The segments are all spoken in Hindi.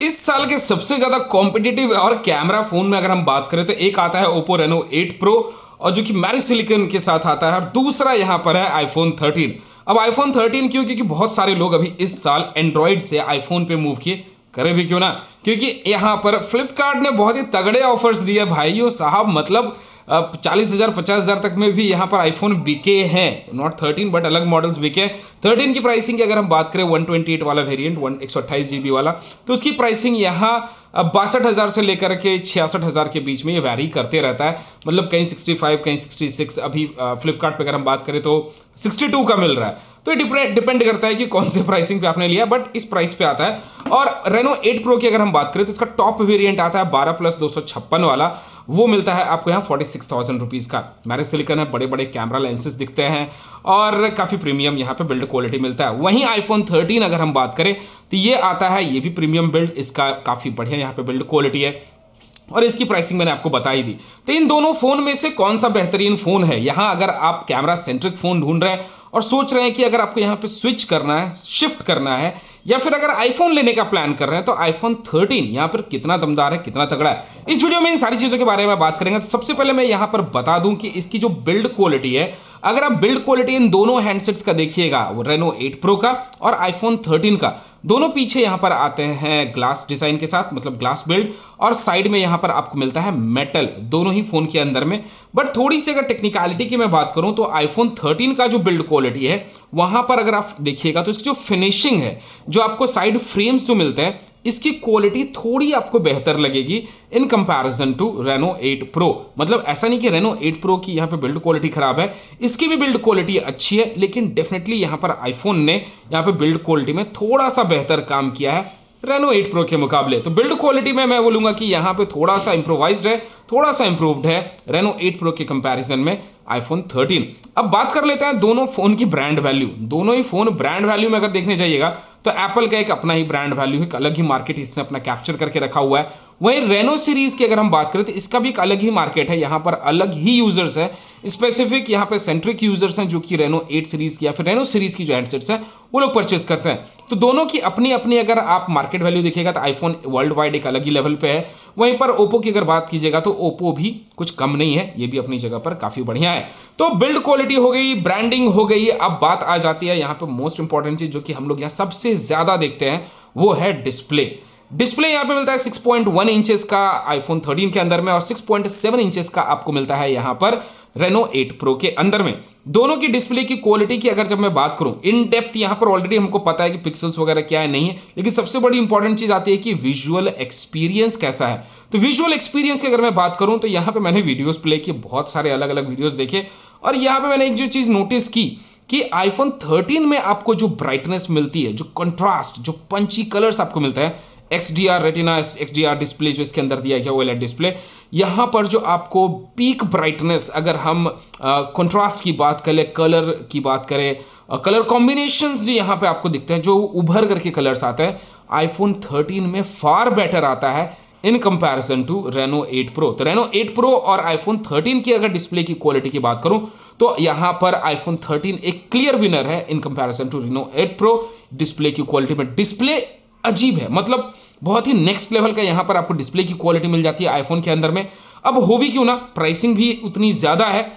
इस साल के सबसे ज्यादा कॉम्पिटिटिव और कैमरा फोन में अगर हम बात करें तो एक आता है ओप्पो रेनो 8 प्रो और जो कि मैरी सिलिकॉन के साथ आता है और दूसरा यहां पर है आईफोन 13। अब आईफोन 13 क्यों? क्योंकि बहुत सारे लोग अभी इस साल एंड्रॉइड से आईफोन पे मूव किए, करे भी क्यों ना, क्योंकि यहां पर फ्लिपकार्ट ने बहुत ही तगड़े ऑफर्स दिए भाइयों साहब। मतलब 40,000 50,000 तक में भी यहाँ पर आईफोन बिके हैं, नॉट 13 बट अलग मॉडल्स बिके हैं। 13 की प्राइसिंग की अगर हम बात करें 128 वाला वेरिएंट 128 GB वाला, तो उसकी प्राइसिंग यहाँ 62,000 से लेकर के 66,000 के बीच में ये वैरी करते रहता है। मतलब कहीं 65 कहीं 66, अभी फ्लिपकार्ट पे अगर हम बात करें तो 62 का मिल रहा है। तो ये डिपेंड करता है कि कौन से प्राइसिंग पे आपने लिया, बट इस प्राइस पे आता है। और रेनो 8 प्रो की अगर हम बात करें तो इसका टॉप वेरिएंट आता है 12+256 वाला, वो मिलता है आपको यहाँ 46,000 रुपीज़ का। मैरी सिलिकॉन है, बड़े बड़े कैमरा लेंसेज दिखते हैं और काफ़ी प्रीमियम यहाँ पे बिल्ड क्वालिटी मिलता है। वहीं आईफोन 13 अगर हम बात करें तो ये आता है, ये भी प्रीमियम बिल्ड, इसका काफ़ी बढ़िया यहाँ पे बिल्ड क्वालिटी है और इसकी प्राइसिंग मैंने आपको बता ही दी। तो इन दोनों फोन में से कौन सा बेहतरीन फोन है? यहाँ अगर आप कैमरा सेंट्रिक फोन ढूंढ रहे हैं और सोच रहे हैं कि अगर आपको यहाँ पे स्विच करना है, शिफ्ट करना है, या फिर अगर आईफोन लेने का प्लान कर रहे हैं, तो आईफोन 13 यहाँ पर कितना दमदार है, कितना तगड़ा है, इस वीडियो में इन सारी चीज़ों के बारे में बात करेंगे। तो सबसे पहले मैं यहाँ पर बता दूं कि इसकी जो बिल्ड क्वालिटी है, अगर आप बिल्ड क्वालिटी इन दोनों हैंडसेट्स का देखिएगा, वो रेनो 8 प्रो का और आईफोन 13 का, दोनों पीछे यहां पर आते हैं ग्लास डिजाइन के साथ, मतलब ग्लास बिल्ड, और साइड में यहां पर आपको मिलता है मेटल, दोनों ही फोन के अंदर में। बट थोड़ी सी अगर टेक्निकलिटी की मैं बात करूं तो आईफोन 13 का जो बिल्ड क्वालिटी है, वहां पर अगर आप देखिएगा तो इसकी जो फिनिशिंग है, जो आपको साइड फ्रेम्स जो मिलते हैं, इसकी क्वालिटी थोड़ी आपको बेहतर लगेगी in comparison to Reno 8 pro. मतलब ऐसा नहीं कि रेनो 8 प्रो की यहाँ पे बिल्ड क्वालिटी खराब है, इसकी भी बिल्ड क्वालिटी अच्छी है, लेकिन डेफिनेटली यहाँ पर आईफोन ने यहाँ पे बिल्ड क्वालिटी में थोड़ा सा बेहतर काम किया है रेनो 8 प्रो के मुकाबले। तो बिल्ड क्वालिटी में मैं बोलूंगा कि यहाँ पे थोड़ा सा इंप्रोवाइज्ड है, थोड़ा सा इंप्रूव्ड है रेनो 8 प्रो के कंपैरिजन में आईफोन 13। अब बात कर लेते हैं दोनों फोन की ब्रांड वैल्यू। दोनों ही फोन ब्रांड वैल्यू में अगर देखने जाइएगा तो एप्पल का एक अपना ही ब्रांड वैल्यू है, एक अलग ही मार्केट इसने अपना कैप्चर करके रखा हुआ है। वहीं रेनो सीरीज की अगर हम बात करें तो इसका भी एक अलग ही मार्केट है, यहाँ पर अलग ही यूजर्स है, स्पेसिफिक यहाँ पे सेंट्रिक यूजर्स हैं जो कि रेनो 8 सीरीज की या फिर रेनो सीरीज की जो हैंडसेट्स हैं वो लोग परचेस करते हैं। तो दोनों की अपनी अपनी अगर आप मार्केट वैल्यू देखिएगा तो आईफोन वर्ल्ड वाइड एक अलग ही लेवल पे है। वहीं पर ओप्पो की अगर बात कीजिएगा तो ओप्पो भी कुछ कम नहीं है, ये भी अपनी जगह पर काफी बढ़िया है। तो बिल्ड क्वालिटी हो गई, ब्रांडिंग हो गई, अब बात आ जाती है यहाँ पे मोस्ट इंपॉर्टेंट चीज जो कि हम लोग यहाँ सबसे ज्यादा देखते हैं, वो है डिस्प्ले। डिस्प्ले यहाँ पे मिलता है 6.1 इंचेस का आईफोन 13 के अंदर में और 6.7 इंचेस का आपको मिलता है यहाँ पर रेनो 8 प्रो के अंदर में। दोनों की डिस्प्ले की क्वालिटी की अगर जब मैं बात करूं, इन डेप्थ यहाँ पर ऑलरेडी हमको पता है कि पिक्सल्स वगैरह क्या है, नहीं है, लेकिन सबसे बड़ी इंपॉर्टेंट चीज आती है कि विजुअल एक्सपीरियंस कैसा है। तो विजुअल एक्सपीरियंस की अगर मैं बात करूं तो यहाँ पे मैंने वीडियोस प्ले किए, बहुत सारे अलग अलग वीडियोस देखे, और यहाँ पे मैंने एक जो चीज नोटिस की कि आईफोन 13 में आपको जो ब्राइटनेस मिलती है, जो कंट्रास्ट, जो पंची कलर्स आपको मिलता है, XDR रेटिना XDR डिस्प्ले जो इसके अंदर दिया गया OLED डिस्प्ले, यहाँ पर जो आपको पीक ब्राइटनेस, अगर हम कंट्रास्ट की बात करें, कलर की बात करें, कलर कॉम्बिनेशंस जो यहाँ पे आपको दिखते हैं, जो उभर करके कलर्स आते हैं, आईफोन 13 में फार बेटर आता है in comparison to Reno 8 pro. तो रेनो 8 प्रो और आईफोन 13 की अगर डिस्प्ले की क्वालिटी की बात करूं तो यहां पर आईफोन 13 एक क्लियर विनर है in comparison to Reno 8 pro display की क्वालिटी में। डिस्प्ले अजीब है, मतलब बहुत ही नेक्स्ट लेवल का यहाँ पर आपको डिस्प्ले की क्वालिटी मिल जाती है आईफोन के अंदर में। अब हो भी क्यों ना, प्राइसिंग भी उतनी ज़्यादा है,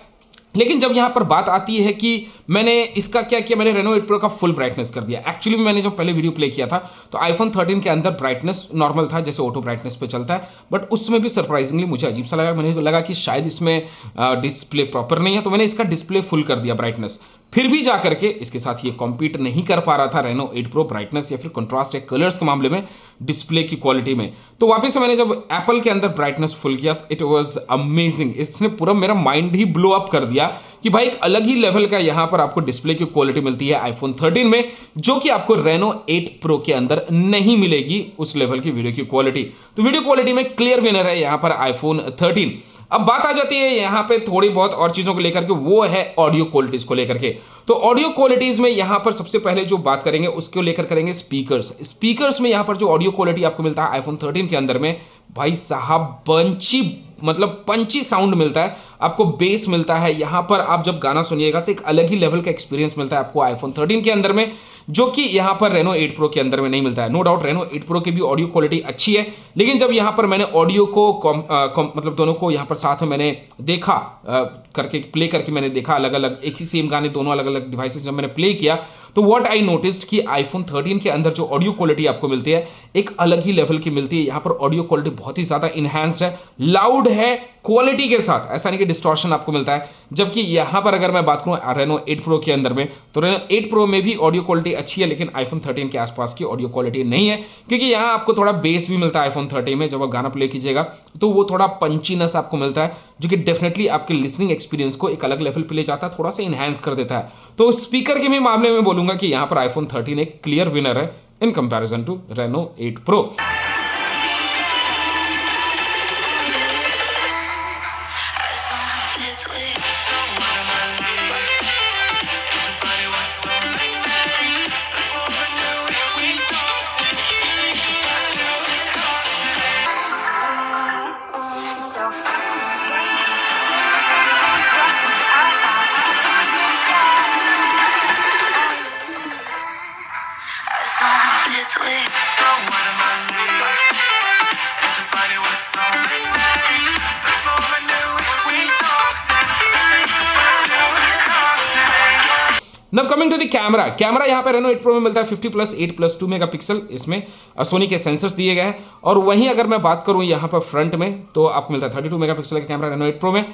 लेकिन जब यहाँ पर बात आती है कि मैंने इसका क्या किया, मैंने रेनो 8 प्रो का फुल ब्राइटनेस कर दिया। एक्चुअली मैंने जब पहले वीडियो प्ले किया था तो आईफोन 13 के अंदर ब्राइटनेस नॉर्मल था, जैसे ऑटो ब्राइटनेस पे चलता है, बट उसमें भी सरप्राइजिंगली मुझे अजीब सा लगा। मैंने लगा कि शायद इसमें डिस्प्ले प्रॉपर नहीं है, तो मैंने इसका डिस्प्ले फुल कर दिया ब्राइटनेस। फिर भी जा करके इसके साथ ये कॉम्पीट नहीं कर पा रहा था रेनो 8 प्रो ब्राइटनेस या फिर कंट्रास्ट या कलर्स के मामले में, डिस्प्ले की क्वालिटी में। तो वापस से मैंने जब एप्पल के अंदर ब्राइटनेस फुल किया, इट वाज अमेजिंग। इसने पूरा मेरा माइंड ही ब्लो अप कर दिया कि भाई एक अलग ही लेवल का यहाँ पर आपको डिस्प्ले की क्वालिटी मिलती है आईफोन 13 में, जो कि आपको रेनो 8 प्रो के अंदर नहीं मिलेगी उस लेवल की वीडियो की क्वालिटी। तो वीडियो क्वालिटी में क्लियर विनर है यहाँ पर आईफोन 13। अब बात आ जाती है यहाँ पे थोड़ी बहुत और चीजों को लेकर के, वो है ऑडियो क्वालिटीज को लेकर के। तो ऑडियो क्वालिटीज में यहाँ पर सबसे पहले जो बात करेंगे उसको लेकर करेंगे स्पीकर्स में यहाँ पर जो ऑडियो क्वालिटी आपको मिलता है आईफोन 13 के अंदर में, भाई साहब पंची, मतलब पंची साउंड मिलता है। आपको बेस मिलता है। यहाँ पर आप जब गाना सुनिएगा तो एक अलग ही लेवल का एक्सपीरियंस मिलता है आपको आईफोन 13 के अंदर में, जो कि यहाँ पर रेनो 8 प्रो के अंदर में नहीं मिलता है। नो डाउट रेनो 8 प्रो की भी ऑडियो क्वालिटी अच्छी है, लेकिन जब यहाँ पर मैंने ऑडियो को मतलब दोनों को यहाँ पर साथ में मैंने देखा, करके प्ले करके मैंने देखा, अलग अलग एक ही सेम गाने दोनों अलग अलग डिवाइसेस जब मैंने प्ले किया, तो व्हाट आई नोटिस्ड कि आईफोन 13 के अंदर जो ऑडियो क्वालिटी आपको मिलती है एक अलग ही लेवल की मिलती है। यहाँ पर ऑडियो क्वालिटी बहुत ही ज़्यादा इनहैंस्ड है, लाउड है क्वालिटी के साथ, ऐसा नहीं कि डिस्टॉर्शन आपको मिलता है। जबकि यहाँ पर अगर मैं बात करूँ रेनो 8 प्रो के अंदर में, तो रेनो 8 प्रो में भी ऑडियो क्वालिटी अच्छी है, लेकिन आईफोन 13 के आसपास की ऑडियो क्वालिटी नहीं है, क्योंकि यहाँ आपको थोड़ा बेस भी मिलता है आईफोन 13 में। जब आप गाना प्ले कीजिएगा तो वो थोड़ा पंचीनेस आपको मिलता है, जो कि डेफिनेटली आपके लिसनिंग एक्सपीरियंस को एक अलग लेवल पे ले जाता है, थोड़ा सा इनहैंस कर देता है। तो स्पीकर के भी मामले में बोलूंगा कि यहाँ पर आईफोन 13 एक क्लियर विनर है in comparison to Reno 8 pro. Now coming to the camera, camera यहाँ पे रेनो 8 प्रो में मिलता है 50+8+2 मेगापिक्सल, इसमें सोनी के सेंसर्स दिए गए हैं। और वहीं अगर मैं बात करूँ यहाँ पर फ्रंट में, तो आपको मिलता है 32 मेगापिक्सल का कैमरा रेनो 8 प्रो में।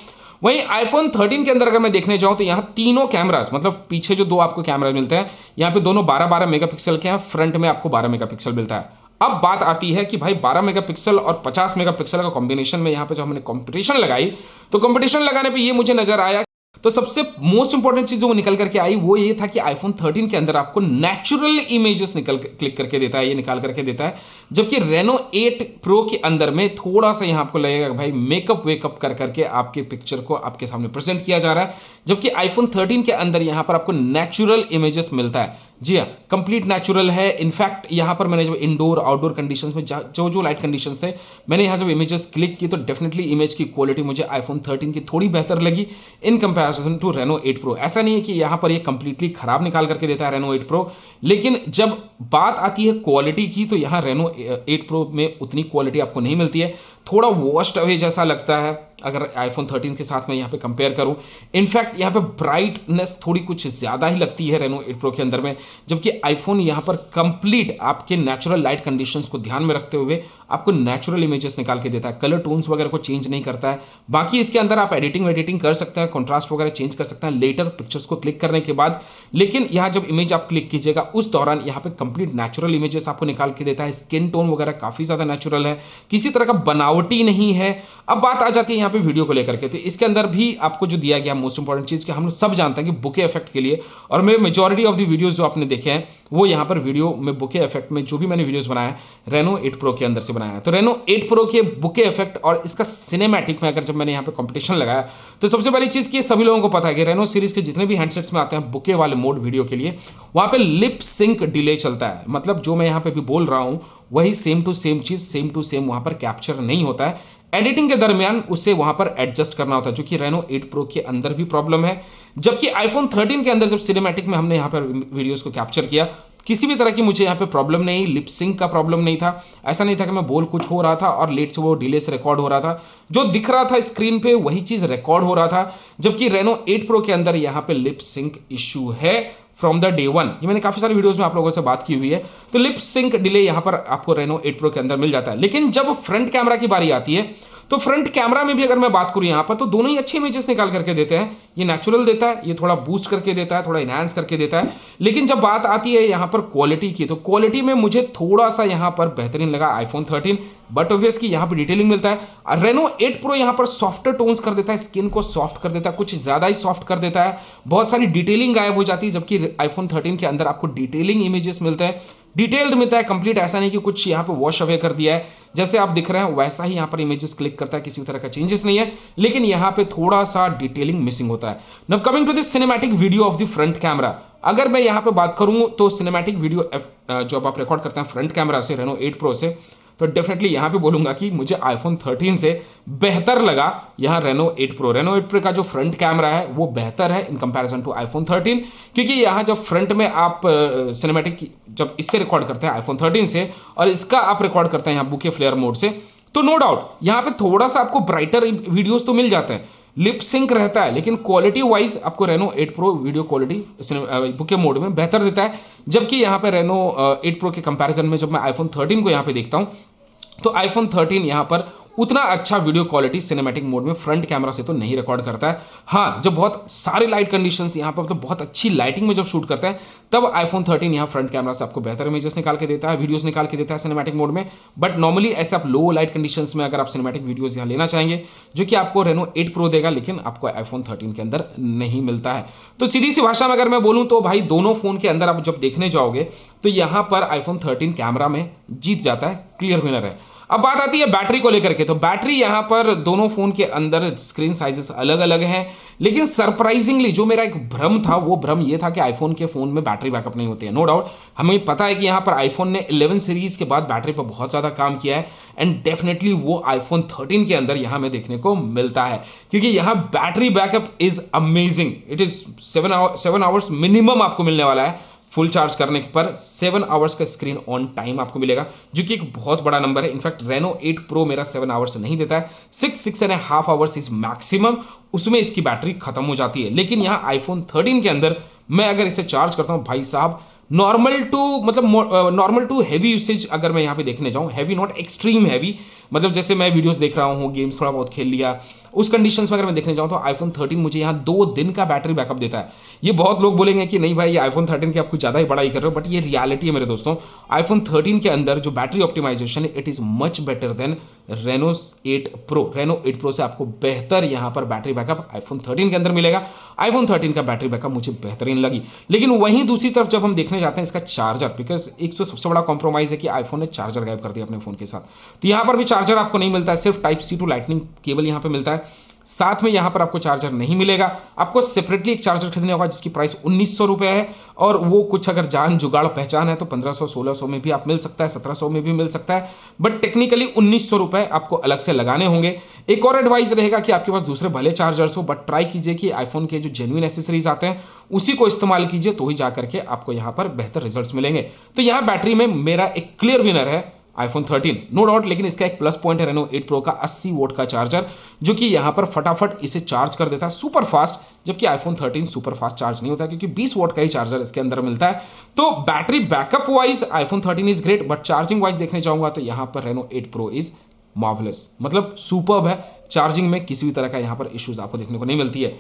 वहीं आईफोन 13 के अंदर अगर मैं देखने जाऊँ तो यहाँ तीनों कैमरास, मतलब पीछे जो दो आपको कैमरा मिलते हैं, यहाँ पे दोनों 12-12 मेगापिक्सल के हैं, फ्रंट में आपको 12 मेगापिक्सल मिलता है। अब बात आती है कि भाई 12 मेगापिक्सल और 50 मेगापिक्सल का कॉम्बिनेशन में यहाँ पे जब हमने कंपटीशन लगाई, तो कंपटीशन लगाने पे ये मुझे नजर आया, तो सबसे मोस्ट इंपॉर्टेंट चीज जो निकल करके आई वो ये था कि आईफोन 13 के अंदर आपको नेचुरल इमेजेस क्लिक करके देता है, ये निकाल करके देता है, जबकि रेनो 8 प्रो के अंदर में थोड़ा सा यहाँ आपको लगेगा भाई मेकअप वेकअप कर करके आपके पिक्चर को आपके सामने प्रेजेंट किया जा रहा है, जबकि आईफोन 13 के अंदर यहाँ पर आपको नेचुरल इमेजेस मिलता है। जी हाँ, कंप्लीट नेचुरल है। इनफैक्ट यहाँ पर मैंने जब इंडोर आउटडोर कंडीशंस में जो जो लाइट कंडीशंस थे, मैंने यहाँ जब इमेजेस क्लिक की तो डेफिनेटली इमेज की क्वालिटी मुझे आईफोन 13 की थोड़ी बेहतर लगी in comparison to Reno 8 pro. ऐसा नहीं है कि यहाँ पर ये कंप्लीटली खराब निकाल करके देता है रेनो 8 प्रो, लेकिन जब बात आती है क्वालिटी की तो यहाँ रेनो 8 प्रो में उतनी क्वालिटी आपको नहीं मिलती है, थोड़ा वॉश्ड अवे जैसा लगता है अगर आईफोन 13 के साथ मैं यहाँ पे कंपेयर करूँ। इनफैक्ट यहाँ पे ब्राइटनेस थोड़ी कुछ ज़्यादा ही लगती है रेनो 8 प्रो के अंदर में, जबकि आईफोन यहाँ पर कंप्लीट आपके नेचुरल लाइट कंडीशंस को ध्यान में रखते हुए आपको नेचुरल इमेजेस निकाल के देता है, कलर टोन्स वगैरह को चेंज नहीं करता है। बाकी इसके अंदर आप एडिटिंग कर सकते हैं, कॉन्ट्रास्ट वगैरह चेंज कर सकते हैं लेटर पिक्चर्स को क्लिक करने के बाद, लेकिन यहाँ जब इमेज आप क्लिक कीजिएगा उस दौरान यहाँ पे कंप्लीट नेचुरल इमेजेस आपको निकाल के देता है। स्किन टोन वगैरह काफ़ी ज़्यादा नेचुरल है, किसी तरह का बनावटी नहीं है। अब बात आ जाती है यहाँ पे वीडियो को लेकर के, तो इसके अंदर भी आपको जो दिया गया मोस्ट इंपॉर्टेंट चीज़ कि हम सब जानते हैं कि बुके इफेक्ट के लिए, और मेरे मेजॉरिटी ऑफ द वीडियोस जो आपने देखे हैं वो यहाँ पर वीडियो में बुके इफेक्ट में जो भी मैंने वीडियोस बनाया रेनो 8 प्रो के अंदर से बनाया है। तो रेनो 8 प्रो के बुके इफेक्ट और इसका सिनेमैटिक में अगर जब मैंने यहाँ पे कंपटीशन लगाया, तो सबसे पहली चीज़ कि सभी लोगों को पता है कि रेनो सीरीज के जितने भी हैंडसेट्स में आते हैं बुके वाले मोड वीडियो के लिए, वहाँ पे लिप सिंक डिले चलता है। मतलब जो मैं यहाँ पे भी बोल रहा हूँ वही सेम टू सेम चीज़ सेम टू सेम वहाँ पर कैप्चर नहीं होता है, एडिटिंग के दरमियान उसे वहां पर एडजस्ट करना होता है, जो कि रेनो 8 प्रो के अंदर भी प्रॉब्लम है। जबकि आईफोन 13 के अंदर जब सिनेमैटिक में हमने यहाँ पर वीडियोस को कैप्चर किया, किसी भी तरह की मुझे यहाँ पे प्रॉब्लम नहीं, लिप सिंक का प्रॉब्लम नहीं था। ऐसा नहीं था कि मैं बोल कुछ हो रहा था और लेट से वो डिले से रिकॉर्ड हो रहा था, जो दिख रहा था स्क्रीन पे वही चीज़ रिकॉर्ड हो रहा था। जबकि रेनो 8 प्रो के अंदर यहाँ पे लिप सिंक इशू है फ्रॉम द डे वन। ये मैंने काफ़ी सारे वीडियोस में आप लोगों से बात की हुई है। तो लिप सिंक डिले यहाँ पर आपको रेनो 8 प्रो के अंदर मिल जाता है। लेकिन जब फ्रंट कैमरा की बारी आती है, तो फ्रंट कैमरा में भी अगर मैं बात करूँ यहाँ पर, तो दोनों ही अच्छे इमेजेस निकाल करके देते हैं। ये नेचुरल देता है, ये थोड़ा बूस्ट करके देता है, थोड़ा इनहांस करके देता है। लेकिन जब बात आती है यहाँ पर क्वालिटी की, तो क्वालिटी में मुझे थोड़ा सा यहाँ पर बेहतरीन लगा आईफोन 13, बट ऑब्वियस कि यहाँ पर डिटेलिंग मिलता है। रेनो 8 प्रो यहाँ पर सॉफ्टर टोन्स कर देता है, स्किन को सॉफ्ट कर देता है, कुछ ज़्यादा ही सॉफ्ट कर देता है, बहुत सारी डिटेलिंग गायब हो जाती है। जबकि आईफोन 13 के अंदर आपको डिटेलिंग इमेजेस मिलते हैं, डिटेल्ड मिलता है कंप्लीट। ऐसा नहीं कि कुछ यहाँ पे वॉश अवे कर दिया है, जैसे आप दिख रहे हैं वैसा ही यहाँ पर इमेजेस क्लिक करता है, किसी तरह का चेंजेस नहीं है, लेकिन यहाँ पे थोड़ा सा डिटेलिंग मिसिंग होता है। Now coming to the cinematic video of the front camera, अगर मैं यहाँ पे बात करूँ तो सिनेमैटिक वीडियो जब आप रिकॉर्ड करते हैं फ्रंट कैमरा से रेनो 8 प्रो से, तो डेफिनेटली यहाँ पे बोलूंगा कि मुझे आईफोन 13 से बेहतर लगा यहाँ रेनो 8 प्रो। रेनो 8 प्रो का जो फ्रंट कैमरा है वो बेहतर है इन कंपैरिजन टू आईफोन 13, क्योंकि यहाँ जब फ्रंट में आप सिनेमैटिक जब इससे रिकॉर्ड करते हैं आईफोन 13 से और इसका आप रिकॉर्ड करते हैं यहाँ बुके फ्लेयर मोड से, तो नो डाउट यहाँ पे थोड़ा सा आपको ब्राइटर वीडियोस तो मिल जाते हैं, लिप सिंक रहता है, लेकिन क्वालिटी वाइज आपको Reno 8 pro video quality bokeh mode में बेहतर देता है। जबकि यहाँ पे रेनो 8 प्रो के कंपैरिजन में जब मैं आईफोन 13 को यहाँ पे देखता हूँ तो आईफोन 13 यहाँ पर उतना अच्छा वीडियो क्वालिटी सिनेमैटिक मोड में फ्रंट कैमरा से तो नहीं रिकॉर्ड करता है। हाँ, जब बहुत सारे लाइट कंडीशंस यहाँ पर तो बहुत अच्छी लाइटिंग में जब शूट करते हैं तब आईफोन 13 यहाँ फ्रंट कैमरा से आपको बेहतर इमेजेस निकाल के देता है, वीडियोस निकाल के देता है सिनेमैटिक मोड में। बट नॉर्मली ऐसे आप लो लाइट कंडीशंस में अगर आप सिनेमैटिक वीडियोस यहाँ लेना चाहेंगे जो कि आपको रेनो 8 प्रो देगा, लेकिन आपको आईफोन 13 के अंदर नहीं मिलता है। तो सीधी सी भाषा में अगर मैं बोलूँ तो भाई दोनों फोन के अंदर आप जब देखने जाओगे तो यहाँ पर आईफोन 13 कैमरा में जीत जाता है, क्लियर विनर है। अब बात आती है बैटरी को लेकर के, तो बैटरी यहाँ पर दोनों फोन के अंदर स्क्रीन साइजेस अलग अलग हैं, लेकिन सरप्राइजिंगली जो मेरा एक भ्रम था वो भ्रम ये था कि आईफोन के फोन में बैटरी बैकअप नहीं होती है। नो डाउट हमें पता है कि यहाँ पर आईफोन ने 11 सीरीज के बाद बैटरी पर बहुत ज़्यादा काम किया है एंड डेफिनेटली वो आईफोन 13 के अंदर यहाँ हमें देखने को मिलता है, क्योंकि यहाँ battery backup is amazing. It is 7 hours minimum आपको मिलने वाला है फुल चार्ज करने पर। 7 आवर्स का स्क्रीन ऑन टाइम आपको मिलेगा जो कि एक बहुत बड़ा नंबर है। इनफैक्ट रेनो 8 प्रो मेरा 7 आवर्स नहीं देता है, 6.5 आवर्स इज मैक्सिमम, उसमें इसकी बैटरी खत्म हो जाती है। लेकिन यहाँ आईफोन 13 के अंदर मैं अगर इसे चार्ज करता हूँ भाई साहब, नॉर्मल टू हैवी यूसेज अगर मैं यहाँ पे देखने जाऊँ, हैवी नॉट एक्सट्रीम हैवी, मतलब जैसे मैं वीडियोस देख रहा हूँ, गेम्स थोड़ा बहुत खेल लिया, उस कंडीशंस में अगर मैं देखने जाऊँ तो आईफोन 13 मुझे यहाँ 2 दिन का बैटरी बैकअप देता है। ये बहुत लोग बोलेंगे कि नहीं भाई ये आईफोन 13 की आप कुछ ज़्यादा ही बड़ाई कर रहे हो, बट ये रियलिटी है मेरे दोस्तों। आईफोन 13 के अंदर जो बैटरी ऑप्टिमाइजेशन है it is much better than Reno 8 pro. Reno 8 pro से आपको बेहतर यहाँ पर बैटरी बैकअप आईफोन 13 के अंदर मिलेगा। आईफोन 13 का बैटरी बैकअप मुझे बेहतरीन लगी। लेकिन वहीं दूसरी तरफ जब हम देखने जाते हैं इसका चार्जर, बिकॉज एक तो सबसे बड़ा कॉम्प्रोमाइज़ है कि आईफोन ने चार्जर गायब कर दिया अपने फ़ोन के साथ, तो यहाँ पर भी चार्जर आपको नहीं मिलता है, सिर्फ type C to lightning cable यहाँ पे मिलता है। साथ में यहाँ पर आपको चार्जर नहीं मिलेगा, आपको सेपरेटली एक चार्जर खरीदने होगा जिसकी प्राइस 1900 रुपये है, और वो कुछ अगर जान जुगाड़ पहचान है तो 1500-1600 में भी आप मिल सकता है, 1700 में भी मिल सकता है, बट टेक्निकली 1900 रुपये आपको अलग से लगाने होंगे। एक और एडवाइस रहेगा कि आपके पास दूसरे भले चार्जर्स हो, बट ट्राई कीजिए कि आईफोन के जो जेन्युइन एसेसरीज आते हैं उसी को इस्तेमाल कीजिए, तो ही जा करके आपको यहाँ पर बेहतर रिजल्ट्स मिलेंगे। तो यहाँ बैटरी में मेरा एक क्लियर विनर है आईफोन 13, नो डाउट। लेकिन इसका एक प्लस पॉइंट है रेनो 8 प्रो का 80 वोट का चार्जर, जो कि यहाँ पर फटाफट इसे चार्ज कर देता है सुपर फास्ट, जबकि आईफोन 13 सुपर फास्ट चार्ज नहीं होता क्योंकि 20 वोट का ही चार्जर इसके अंदर मिलता है। तो battery backup wise iPhone 13 is great, but charging wise देखने जाऊंगा तो यहाँ पर रेनो 8 प्रो इज मार्वलस, मतलब सुपर्ब है। चार्जिंग में किसी भी तरह का यहाँ पर इश्यूज आपको देखने को नहीं मिलती है।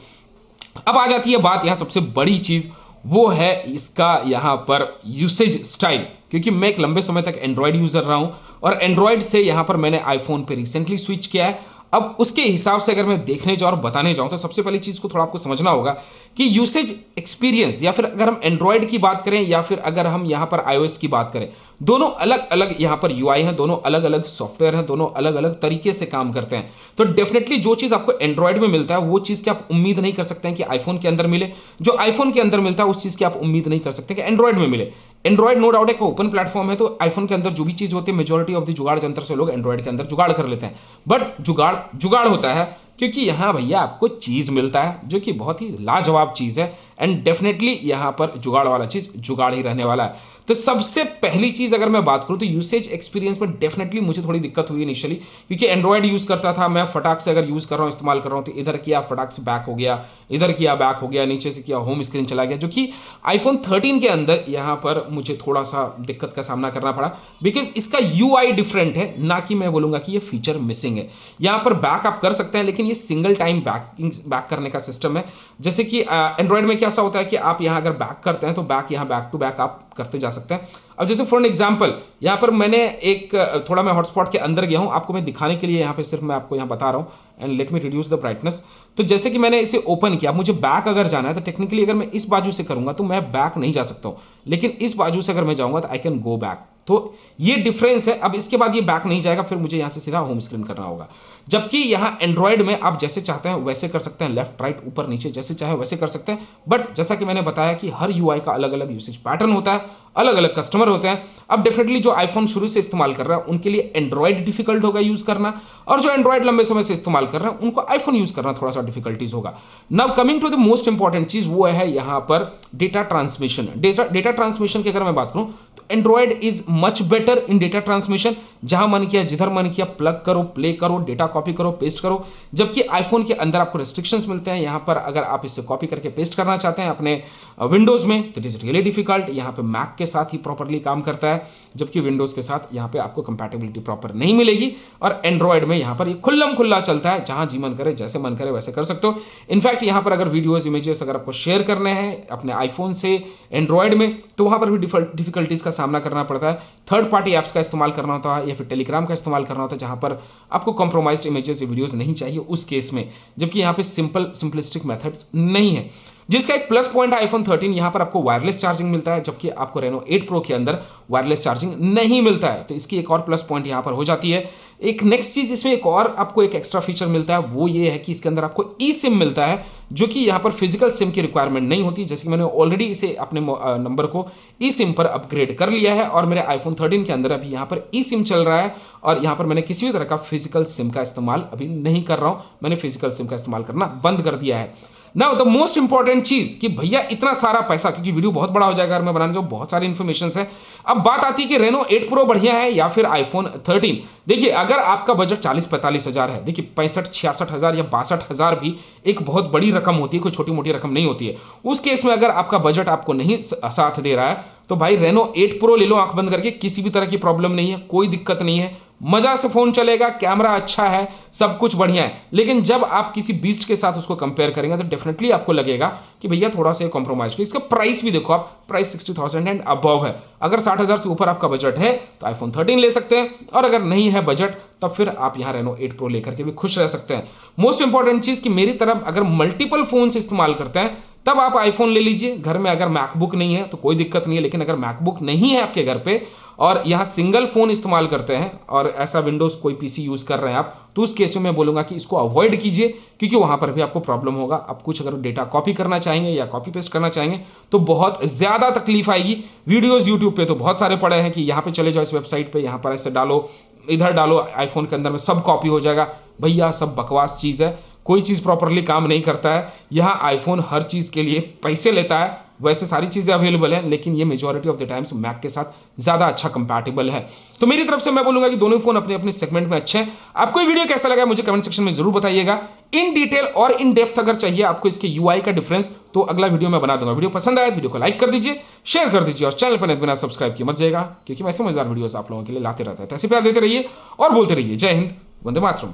अब आ जाती है बात यहाँ सबसे बड़ी चीज, वो है इसका यहाँ पर यूसेज स्टाइल, क्योंकि मैं एक लंबे समय तक एंड्रॉयड यूजर रहा हूँ और एंड्रॉयड से यहाँ पर मैंने आईफोन पे रिसेंटली स्विच किया है। अब उसके हिसाब से अगर मैं देखने जाऊँ और बताने जाऊँ तो सबसे पहली चीज़ को थोड़ा आपको समझना होगा कि यूसेज एक्सपीरियंस, या फिर अगर हम एंड्रॉयड की बात करें या फिर अगर हम यहाँ पर iOS की बात करें, दोनों अलग अलग यहाँ पर UI हैं, दोनों अलग अलग सॉफ्टवेयर हैं, दोनों अलग अलग तरीके से काम करते हैं। तो डेफिनेटली जो चीज़ आपको एंड्रॉयड में मिलता है वो चीज़ की आप उम्मीद नहीं कर सकते हैं कि आईफोन के अंदर मिले, जो आईफोन के अंदर मिलता है उस चीज़ की आप उम्मीद नहीं कर सकते कि एंड्रॉयड में मिले। एंड्रॉयड नो डाउट एक ओपन प्लेटफॉर्म है, तो आईफोन के अंदर जो भी चीज़ होती है मेजॉरिटी ऑफ द जुगाड़ यंत्र से लोग एंड्रॉयड के अंदर जुगाड़ कर लेते हैं, बट जुगाड़ होता है क्योंकि यहाँ भैया आपको चीज़ मिलता है जो कि बहुत ही लाजवाब चीज़ है, एंड डेफिनेटली यहाँ पर जुगाड़ वाला चीज़ जुगाड़ ही रहने वाला है। तो सबसे पहली चीज़ अगर मैं बात करूँ तो यूसेज एक्सपीरियंस में डेफिनेटली मुझे थोड़ी दिक्कत हुई इनिशियली, क्योंकि एंड्रॉयड यूज़ करता था मैं, फटाक से अगर यूज़ कर रहा हूँ इस्तेमाल कर रहा हूँ तो इधर किया फटाक से बैक हो गया, इधर किया बैक हो गया, नीचे से किया होम स्क्रीन चला गया, जो कि आईफोन 13 के अंदर यहाँ पर मुझे थोड़ा सा दिक्कत का सामना करना पड़ा, बिकॉज इसका UI डिफरेंट है, ना कि मैं बोलूँगा कि ये फीचर मिसिंग है। यहाँ पर बैक आप कर सकते हैं लेकिन ये सिंगल टाइम बैक करने का सिस्टम है। जैसे कि एंड्रॉयड में क्या ऐसा होता है कि आप यहाँ अगर बैक करते हैं तो बैक टू बैक आप करते जा सकते हैं। अब जैसे फॉर एन एग्जांपल यहाँ पर मैंने एक थोड़ा मैं हॉटस्पॉट के अंदर गया हूँ, आपको मैं दिखाने के लिए यहाँ पे सिर्फ मैं आपको यहाँ बता रहा हूँ, and let me reduce the brightness. तो जैसे कि मैंने इसे ओपन किया, मुझे बैक अगर जाना है तो टेक्निकली अगर मैं इस बाजू से करूँगा तो मैं बैक नहीं जा सकता हूँ, लेकिन इस बाजू से अगर मैं जाऊँगा तो आई कैन गो बैक। तो ये डिफरेंस है। अब इसके बाद ये बैक नहीं जाएगा, फिर मुझे यहाँ से सीधा होम स्क्रीन करना होगा। जबकि यहाँ एंड्रॉयड में आप जैसे चाहते हैं वैसे कर सकते हैं, लेफ्ट राइट ऊपर नीचे जैसे चाहे वैसे कर सकते हैं। बट जैसा कि मैंने बताया कि हर यूआई का अलग अलग यूसेज पैटर्न होता है, अलग अलग कस्टमर होते हैं। अब डेफिनेटली जो आईफोन शुरू से इस्तेमाल कर रहा है उनके लिए एंड्रॉयड डिफिकल्ट होगा यूज करना, और जो एंड्रॉयड लंबे समय से इस्तेमाल कर रहे हैं उनको आईफोन यूज करना थोड़ा सा डिफिकल्टीज होगा। Now coming to the most important चीज, वो है यहाँ पर डेटा ट्रांसमिशन। डेटा ट्रांसमिशन की अगर मैं बात करूं तो Android is much better in data transmission. जहां मन किया जिधर मन किया प्लग करो, प्ले करो, डेटा कॉपी करो, पेस्ट करो। जबकि आईफोन के अंदर आपको रेस्ट्रिक्शंस मिलते हैं। यहां पर अगर आप इसे कॉपी करके पेस्ट करना चाहते हैं अपने विंडोज में तो इट इज रियली डिफिकल्ट। यहां पे मैक के साथ ही प्रॉपरली काम करता है, जबकि विंडोज के साथ यहां पे आपको कंपैटिबिलिटी प्रॉपर नहीं मिलेगी। और एंड्रॉयड में यहां पर ये खुल्लम खुल्ला चलता है, जहां जी मन करे जैसे मन करे वैसे कर सकते हो। इनफैक्ट यहां पर अगर वीडियोज इमेजेस अगर आपको शेयर करने हैं अपने आईफोन से एंड्रॉयड में तो वहां पर भी डिफिकल्टीज का सामना करना पड़ता है। थर्ड पार्टी ऐप्स का इस्तेमाल करना होता है या फिर टेलीग्राम का इस्तेमाल करना होता है, जहां पर आपको कॉम्प्रोमाइज्ड इमेजेस या वीडियोस नहीं चाहिए उस केस में। जबकि यहां पे सिंपलिस्टिक मेथड्स नहीं है, जिसका एक प्लस पॉइंट है आईफोन 13। यहां पर आपको वायरलेस चार्जिंग मिलता है, जबकि आपको रेनो 8 प्रो के अंदर वायरलेस चार्जिंग नहीं मिलता है। तो इसकी एक और प्लस पॉइंट यहां पर हो जाती है। एक नेक्स्ट चीज इसमें एक और आपको एक एक्स्ट्रा फीचर मिलता है, वो ये है कि इसके अंदर आपको ई सिम मिलता है, जो कि यहां पर फिजिकल सिम की रिक्वायरमेंट नहीं होती। जैसे कि मैंने ऑलरेडी इसे अपने नंबर को ई सिम पर अपग्रेड कर लिया है और मेरे आईफोन 13 के अंदर अभी यहां पर ई सिम चल रहा है और यहां पर मैंने किसी भी तरह का फिजिकल सिम का इस्तेमाल अभी नहीं कर रहा हूं। मैंने फिजिकल सिम का इस्तेमाल करना बंद कर दिया है। नाउ द मोस्ट इंपॉर्टेंट चीज कि भैया इतना सारा पैसा, क्योंकि वीडियो बहुत बड़ा हो जाएगा अगर मैं बनाने जो बहुत सारी इन्फॉर्मेशन है। अब बात आती है कि रेनो 8 प्रो बढ़िया है या फिर आईफोन 13। देखिए अगर आपका बजट 40-45 हज़ार है, देखिए 65-66 हज़ार या 62 हज़ार भी एक बहुत बड़ी रकम होती है, कोई छोटी मोटी रकम नहीं होती है। उस केस में अगर आपका बजट आपको नहीं साथ दे रहा है तो भाई रेनो 8 प्रो ले लो आंख बंद करके, किसी भी तरह की प्रॉब्लम नहीं है, कोई दिक्कत नहीं है, मजा से फोन चलेगा, कैमरा अच्छा है, सब कुछ बढ़िया है। लेकिन जब आप किसी बीस्ट के साथ उसको कंपेयर करेंगे तो डेफिनेटली आपको लगेगा कि भैया थोड़ा सा कॉम्प्रोमाइज करो। इसका प्राइस भी देखो आप, प्राइस 60,000 एंड अबव है। अगर 60,000 से ऊपर आपका बजट है तो आईफोन 13 ले सकते हैं, और अगर नहीं है बजट तब फिर आप यहाँ रेनो 8 प्रो लेकर के भी खुश रह सकते हैं। मोस्ट इंपॉर्टेंट चीज कि मेरी तरफ अगर मल्टीपल फोन से इस्तेमाल करते हैं तब आप आईफोन ले लीजिए। घर में अगर मैकबुक नहीं है तो कोई दिक्कत नहीं है, लेकिन अगर मैकबुक नहीं है आपके घर पे और यहाँ सिंगल फोन इस्तेमाल करते हैं और ऐसा विंडोज कोई पीसी यूज कर रहे हैं आप, तो उस केस में मैं बोलूंगा कि इसको अवॉइड कीजिए, क्योंकि वहां पर भी आपको प्रॉब्लम होगा। आप कुछ अगर डेटा कॉपी करना चाहेंगे या कॉपी पेस्ट करना चाहेंगे तो बहुत ज्यादा तकलीफ आएगी। वीडियोज यूट्यूब पे तो बहुत सारे पड़े हैं कि यहाँ पे चले जाओ इस वेबसाइट पे, यहाँ पर ऐसे डालो, इधर डालो, आईफोन के अंदर में सब कॉपी हो जाएगा। भैया सब बकवास चीज है, कोई चीज प्रॉपरली काम नहीं करता है। यहाँ आईफोन हर चीज के लिए पैसे लेता है, वैसे सारी चीजें अवेलेबल हैं, लेकिन ये majority of the times Mac के साथ ज्यादा अच्छा कंपैटिबल है। तो मेरी तरफ से मैं बोलूंगा कि दोनों फोन अपने अपने सेगमेंट में अच्छे हैं। आपको ये वीडियो कैसा लगा मुझे कमेंट सेक्शन में जरूर बताइएगा। इन डिटेल और इन डेप्थ अगर चाहिए आपको इसके यूआई का डिफरेंस तो अगला वीडियो मैं बना दूंगा। वीडियो पसंद आया तो वीडियो को लाइक कर दीजिए, शेयर कर दीजिए और चैनल पर बिना सब्सक्राइब किए मत जाएगा, क्योंकि मैं ऐसे मजेदार वीडियोस आप लोगों के लिए लाते रहता है। तो ऐसे प्यार देते रहिए और बोलते रहिए जय हिंद, वंदे मातरम।